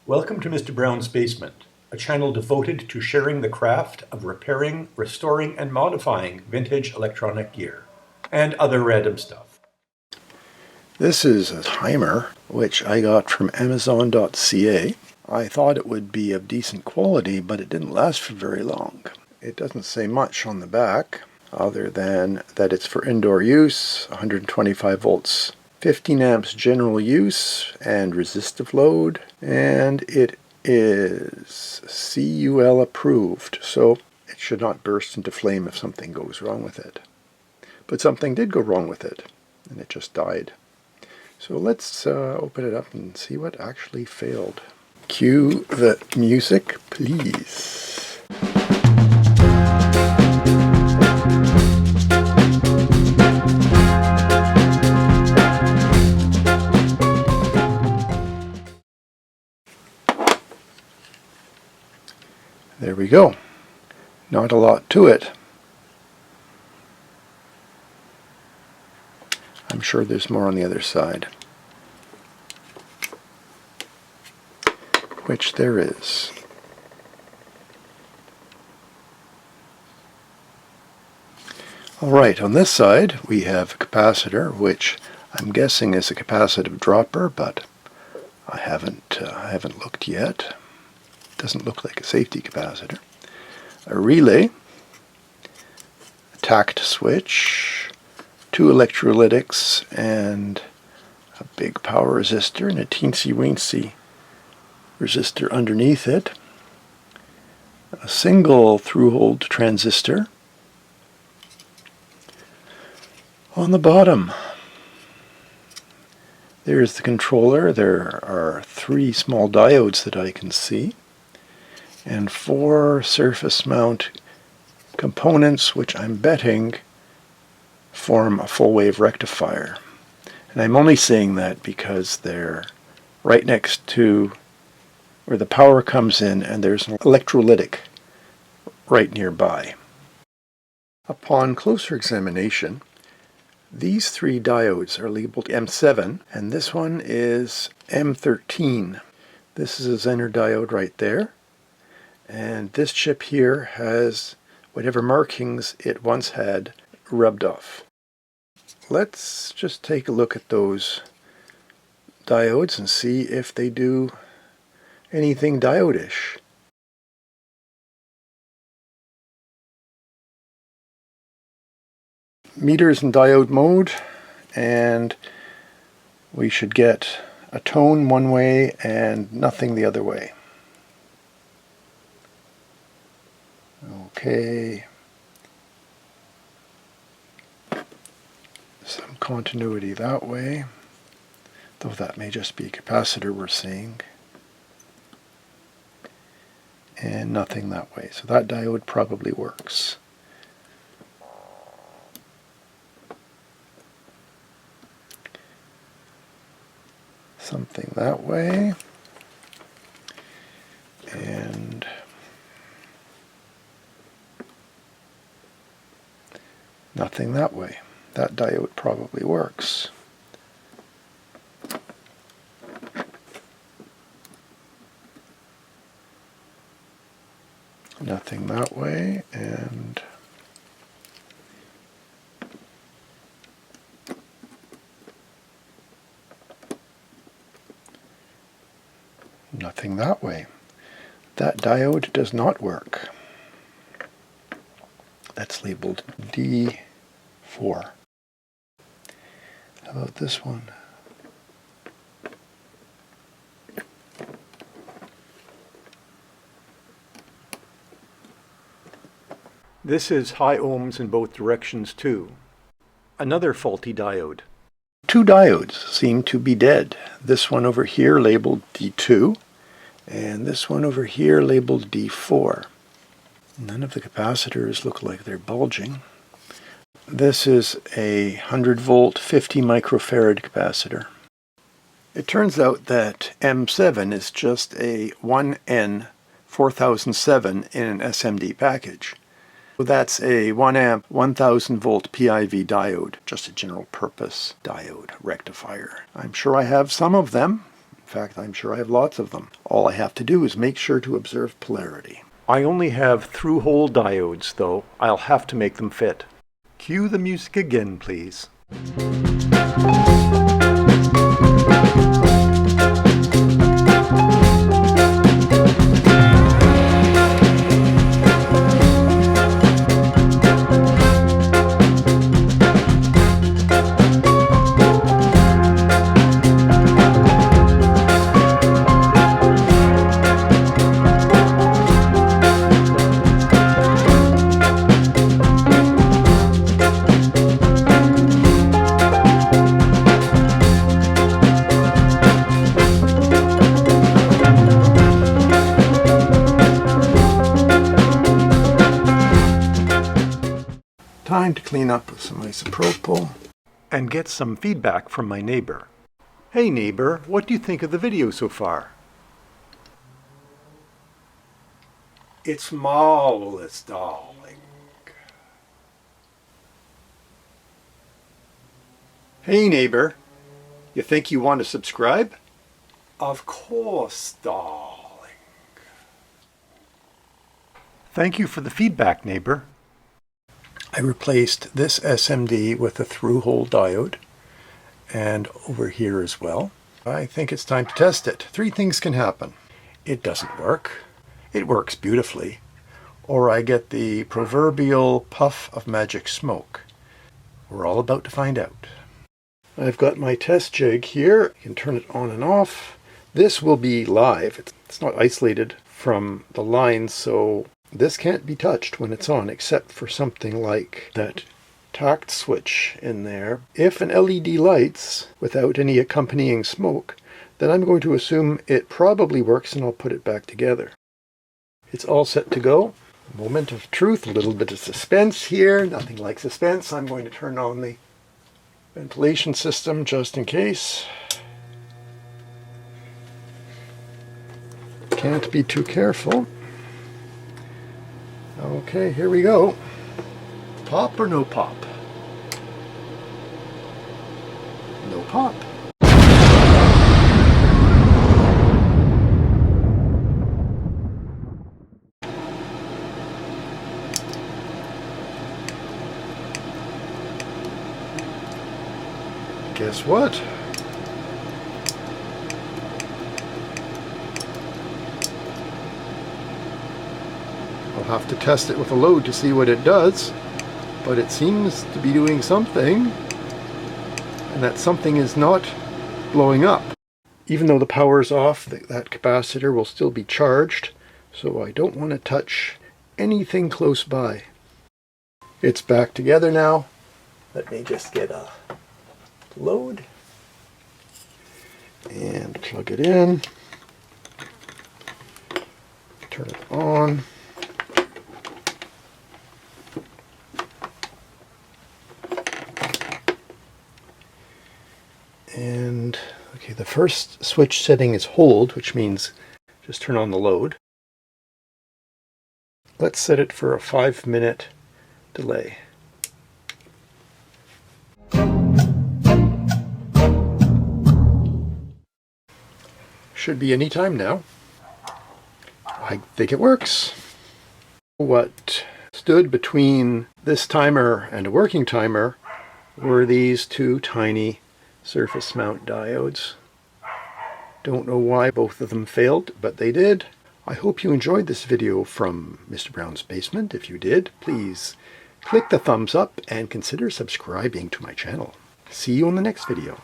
Welcome to Mr. Brown's Basement, a channel devoted to sharing the craft of repairing, restoring, and modifying vintage electronic gear, and other random stuff. This is a timer which I got from Amazon.ca. I thought it would be of decent quality, but it didn't last for very long. It doesn't say much on the back, other than that it's for indoor use, 125 volts, 15 amps general use and resistive load, and it is CUL approved, so it should not burst into flame if something goes wrong with it. But something did go wrong with it, and it just died. So let's open it up and see what actually failed. Cue the music, please. There we go. Not a lot to it. I'm sure there's more on the other side. Which there is. Alright, on this side we have a capacitor, which I'm guessing is a capacitive dropper, but I haven't looked yet. Doesn't look like a safety capacitor. A relay, a tact switch, two electrolytics, and a big power resistor and a teensy-weensy resistor underneath it. A single through-hole transistor. On the bottom, there's the controller. There are 3 small diodes that I can see, and 4 surface mount components, which I'm betting form a full wave rectifier. And I'm only saying that because they're right next to where the power comes in, and there's an electrolytic right nearby. Upon closer examination, these 3 diodes are labeled M7, and this one is M13. This is a Zener diode right there. And this chip here has whatever markings it once had rubbed off. Let's just take a look at those diodes and see if they do anything diode-ish. Meters in diode mode, and we should get a tone one way and nothing the other way. Okay, some continuity that way, though that may just be a capacitor we're seeing, and nothing that way. So that diode probably works. Something that way, and nothing that way. That diode probably works. Nothing that way, and nothing that way. That diode does not work. That's labeled D4. How about this one? This is high ohms in both directions too. Another faulty diode. 2 diodes seem to be dead. This one over here labeled D2, and this one over here labeled D4. None of the capacitors look like they're bulging. This is a 100 volt 50 microfarad capacitor. It turns out that M7 is just a 1N 4007 in an SMD package. So that's a 1 amp 1000 volt PIV diode, just a general purpose diode rectifier. I'm sure I have some of them. In fact, I'm sure I have lots of them. All I have to do is make sure to observe polarity. I only have through-hole diodes, though. I'll have to make them fit. Cue the music again, please. Time to clean up with some isopropyl and get some feedback from my neighbor. Hey neighbor, what do you think of the video so far? It's marvelous, darling. Hey neighbor, you think you want to subscribe? Of course, darling. Thank you for the feedback, neighbor. I replaced this SMD with a through-hole diode, and over here as well. I think it's time to test it. 3 things can happen. It doesn't work. It works beautifully. Or I get the proverbial puff of magic smoke. We're all about to find out. I've got my test jig here. You can turn it on and off. This will be live. It's not isolated from the lines, so this can't be touched when it's on, except for something like that tact switch in there. If an LED lights without any accompanying smoke, then I'm going to assume it probably works and I'll put it back together. It's all set to go. Moment of truth, a little bit of suspense here. Nothing like suspense. I'm going to turn on the ventilation system just in case. Can't be too careful. Okay, here we go. Pop or no pop? No pop. Guess what? I'll have to test it with a load to see what it does, but it seems to be doing something, and that something is not blowing up. Even though the power's off, that capacitor will still be charged, so I don't want to touch anything close by. It's back together now. Let me just get a load and plug it in, turn it on. And okay, the first switch setting is hold, which means just turn on the load. Let's set it for a 5-minute delay. Should be any time now. I think it works. What stood between this timer and a working timer were these 2 tiny surface mount diodes. Don't know why both of them failed, but they did. I hope you enjoyed this video from Mr. Brown's Basement. If you did, please click the thumbs up and consider subscribing to my channel. See you in the next video.